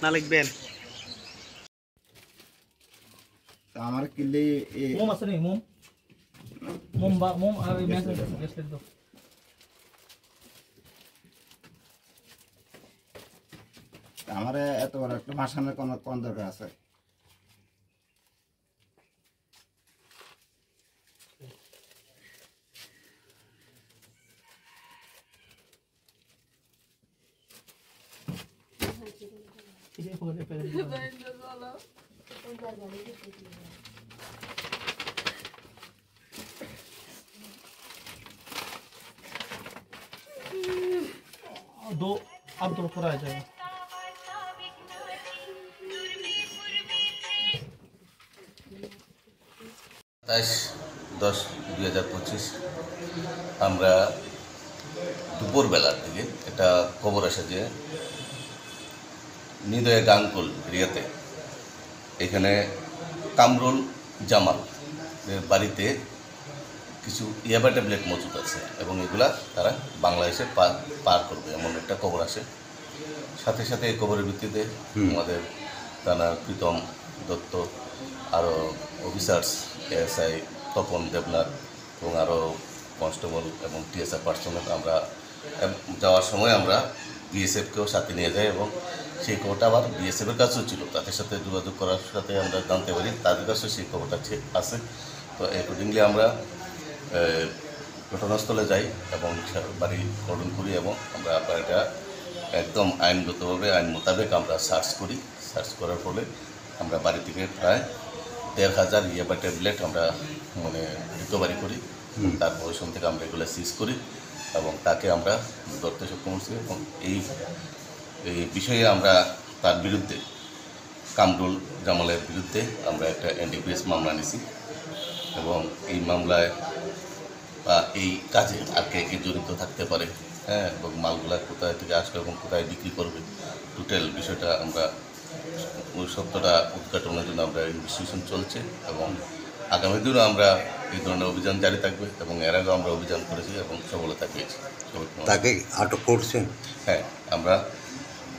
না লিখবেন? আমার কিলে মোম আছে নি? মোম মোম বা মোম আর মেসেজ লিখ দাও। আমার এত বড় একটা ভাষণের কোন দরকার আছে? এই পকেটে ফেলে दो अब तो पूरा आ जाएगा। 27/10/2025 আমরা দুপুরবেলার দিকে একটা খবর আসে যে নিদয়ে গাঙ্গুল এরিয়াতে এখানে কামরুল জামাল এর বাড়িতে কিছু ইয়াবা ট্যাবলেট মজুদ আছে এবং এগুলা তারা বাংলাদেশে পার করবে এমন একটা খবর আসে। সাথে সাথে এই খবরের ভিত্তিতে আমাদের থানার প্রীতম দত্ত, আরও অফিসার্স এএসআই তপন দেবনাথ এবং আরও কনস্টেবল এবং টিএসআর পার্সোনাল আমরা যাওয়ার সময় আমরা বিএসএফকেও সাথে নিয়ে যাই এবং সেই খবরটা আবার বিএসএফের কাছেও ছিল। তাদের সাথে যোগাযোগ করার সাথে আমরা জানতে পারি তাদের কাছেও সেই খবরটা আছে। তো অ্যাকর্ডিংলি আমরা ঘটনাস্থলে যাই এবং বাড়ি গঠন করি এবং আমরা বাড়িটা একদম আইনগতভাবে আইন মোতাবেক আমরা সার্চ করি। সার্চ করার ফলে আমরা বাড়ি থেকে প্রায় ১,৫০০ ইয়াবা ট্যাবলেট আমরা রিকভারি করি। তার পজিশন থেকে আমরা এগুলো সিজ করি এবং তাকে আমরা ধরতে সক্ষম হচ্ছি এবং এই বিষয়ে আমরা তার বিরুদ্ধে কামরুল জামালের বিরুদ্ধে আমরা একটা এনডিপিএস মামলা নিছি এবং এই মামলায় বা এই কাজে আর কে কে জড়িত থাকতে পারে, হ্যাঁ, এবং মালগুলা কোথায় থেকে আসবে এবং কোথায় বিক্রি করবে, টোটাল বিষয়টা আমরা ওই সত্যটা উদ্ঘাটনের জন্য আমরা ইনভেস্টিগেশন চলছে এবং আগামী দিনও আমরা এই ধরনের অভিযান জারি থাকবে এবং এর আগেও আমরা অভিযান করেছি এবং সফলতা পেয়েছি। তাকে আটক করছেন? হ্যাঁ, আমরা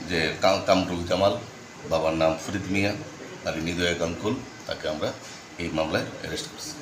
যে কামরুল জামাল, বাবার নাম ফরিদ মিয়া আর নিদয়ে গাঙ্গুল, তাকে আমরা এই মামলায় অ্যারেস্ট করছি।